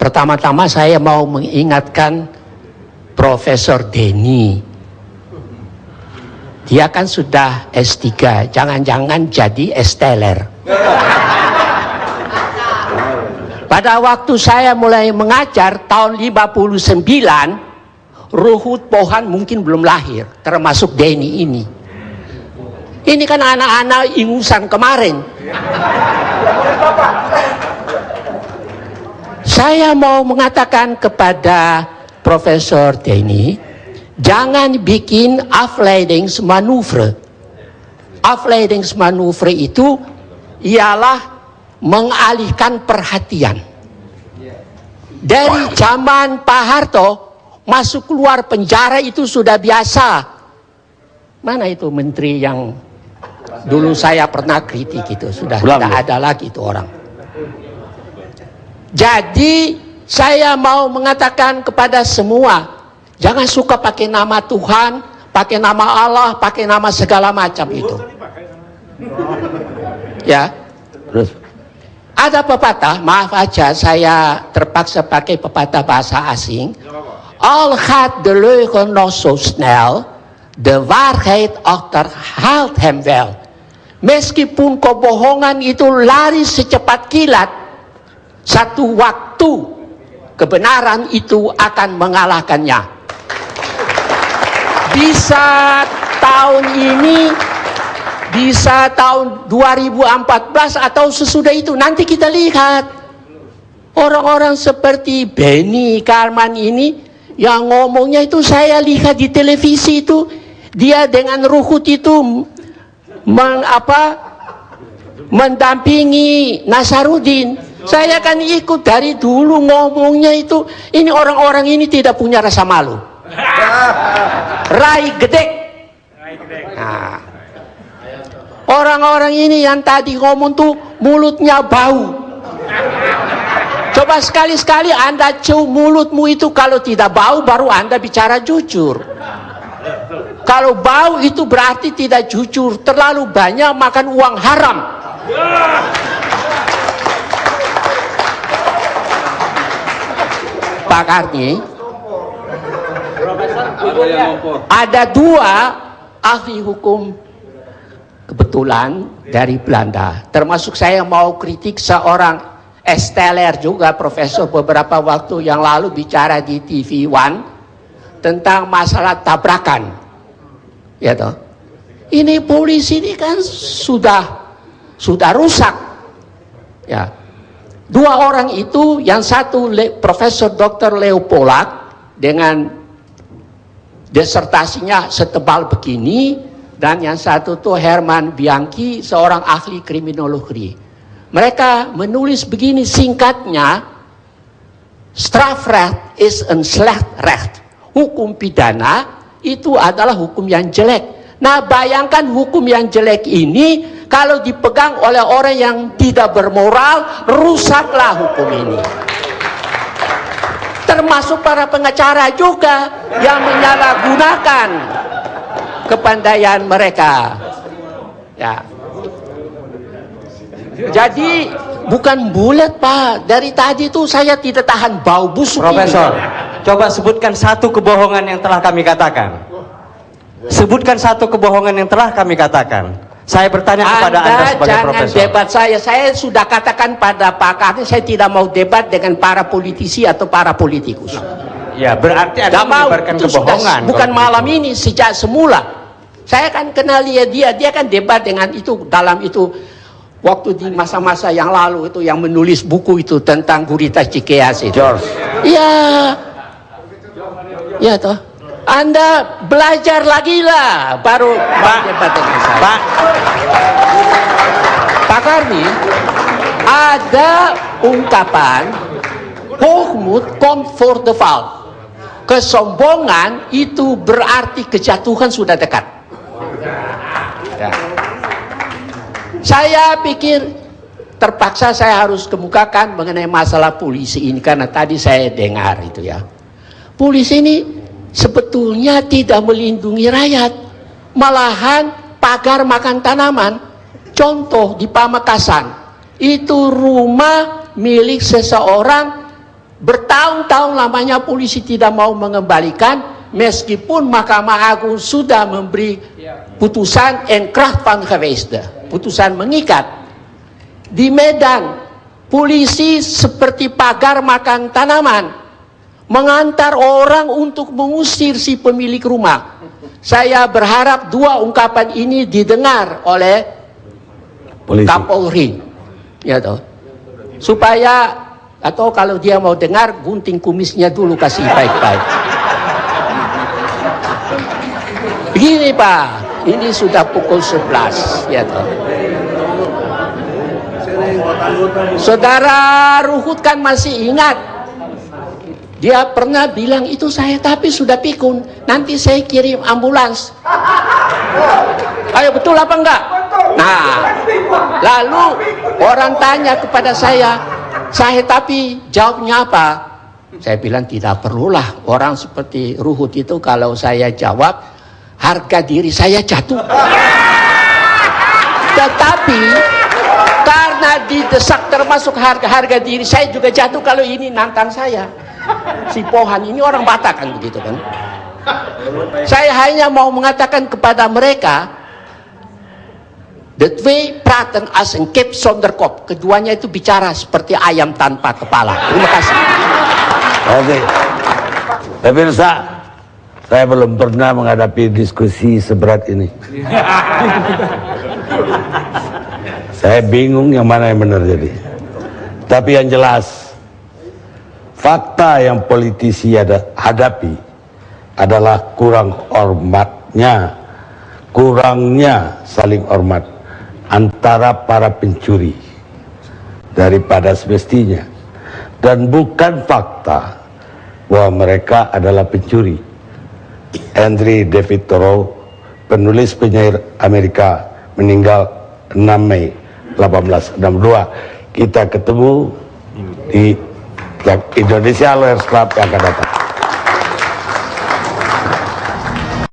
Pertama-tama saya mau mengingatkan Profesor Denny. Dia kan sudah S3, jangan-jangan jadi S-teler. Pada waktu saya mulai mengajar tahun 59, Ruhut Pohan mungkin belum lahir, termasuk Denny ini. Ini kan anak-anak ingusan kemarin. Saya mau mengatakan kepada Profesor Denny, jangan bikin afleidingsmanoeuvre. Afleidingsmanoeuvre itu ialah mengalihkan perhatian. Dari zaman Pak Harto, masuk keluar penjara itu sudah biasa. Mana itu menteri yang dulu saya pernah kritik itu, sudah tidak ada lagi itu orang. Jadi saya mau mengatakan kepada semua, jangan suka pakai nama Tuhan, pakai nama Allah, pakai nama segala macam itu. Ya. Terus ada pepatah, maaf aja saya terpaksa pakai pepatah bahasa asing. Al gaat de leugen nog zo snel, de waarheid achterhaalt hem wel. Meskipun kebohongan itu lari secepat kilat, satu waktu kebenaran itu akan mengalahkannya. Bisa tahun ini, bisa tahun 2014 atau sesudah itu, nanti kita lihat. Orang-orang seperti Benny Karman ini yang ngomongnya itu saya lihat di televisi itu, dia dengan Ruhut itu mendampingi Nasaruddin. Saya kan ikut dari dulu ngomongnya itu, ini orang-orang ini tidak punya rasa malu. Rai gede. Nah, orang-orang ini yang tadi ngomong tuh mulutnya bau. Coba sekali-sekali Anda cium mulutmu itu, kalau tidak bau baru Anda bicara jujur. Kalau bau itu berarti tidak jujur, terlalu banyak makan uang haram. Pak Karni, ada dua ahli hukum kebetulan dari Belanda, termasuk saya mau kritik seorang S-teler juga, profesor beberapa waktu yang lalu bicara di TV One tentang masalah tabrakan. Ya toh. Ini polisi ini kan sudah rusak. Ya. Dua orang itu, yang satu Profesor Dr. Leo Polak dengan disertasinya setebal begini, dan yang satu tuh Herman Bianchi, seorang ahli kriminologi. Mereka menulis begini singkatnya, strafrecht is een slecht recht. Hukum pidana itu adalah hukum yang jelek. Nah, bayangkan hukum yang jelek ini kalau dipegang oleh orang yang tidak bermoral, rusaklah hukum ini. Termasuk para pengacara juga yang menyalahgunakan kepandaian mereka. Ya. Jadi bukan bulat, Pak. Dari tadi tuh saya tidak tahan bau busuk. Profesor, coba sebutkan satu kebohongan yang telah kami katakan. Sebutkan satu kebohongan yang telah kami katakan. Saya bertanya kepada Anda sebagai profesor. Jangan debat saya sudah katakan pada Pak Karni, saya tidak mau debat dengan para politisi atau para politikus. Ya, berarti Anda menyebarkan kebohongan. Bukan malam ini, sejak semula. Saya kan kenal dia kan debat dengan itu, dalam itu waktu di masa-masa yang lalu itu, yang menulis buku itu tentang gurita Cikeas itu. George. Iya. Ya toh. Anda belajar lagi lah, baru debat dengan saya. Pak Karni, ada ungkapan hoogmoed komt voor de val. Kesombongan itu berarti kejatuhan sudah dekat. Ya. Saya pikir terpaksa saya harus kemukakan mengenai masalah polisi ini, karena tadi saya dengar itu ya. Polisi ini sebetulnya tidak melindungi rakyat, malahan pagar makan tanaman. Contoh di Pamekasan, itu rumah milik seseorang Bertahun-tahun lamanya polisi tidak mau mengembalikan, meskipun Mahkamah Agung sudah memberi putusan Enkracht van geweest, putusan mengikat. Di Medan, polisi seperti pagar makan tanaman, mengantar orang untuk mengusir si pemilik rumah. Saya berharap dua ungkapan ini didengar oleh Polisi. Kapolri, ya toh, supaya, atau kalau dia mau dengar, gunting kumisnya dulu, kasih baik-baik. Begini Pak, ini sudah pukul 11, ya toh. Saudara Ruhut kan masih ingat, dia pernah bilang itu saya, tapi sudah pikun, nanti saya kirim ambulans. Ayo, betul apa enggak? Nah, lalu orang tanya kepada saya tapi jawabnya apa? Saya bilang tidak perlulah, orang seperti Ruhut itu kalau saya jawab, harga diri saya jatuh. Tetapi karena didesak, termasuk harga diri saya juga jatuh kalau ini nantang saya. Si Pohan ini orang Batak kan, begitu kan. Saya hanya mau mengatakan kepada mereka, the twee praten als een kip zonder kop. Keduanya itu bicara seperti ayam tanpa kepala. Terima kasih. Oke. Pemirsa, saya belum pernah menghadapi diskusi seberat ini. Saya bingung yang mana yang benar jadi. Tapi yang jelas, fakta yang politisi hadapi adalah kurangnya saling hormat antara para pencuri daripada semestinya, dan bukan fakta bahwa mereka adalah pencuri. Henry David Thoreau, penulis penyair Amerika, meninggal 6 Mei 1862. Kita ketemu di Indonesia Lawyers Club yang akan datang.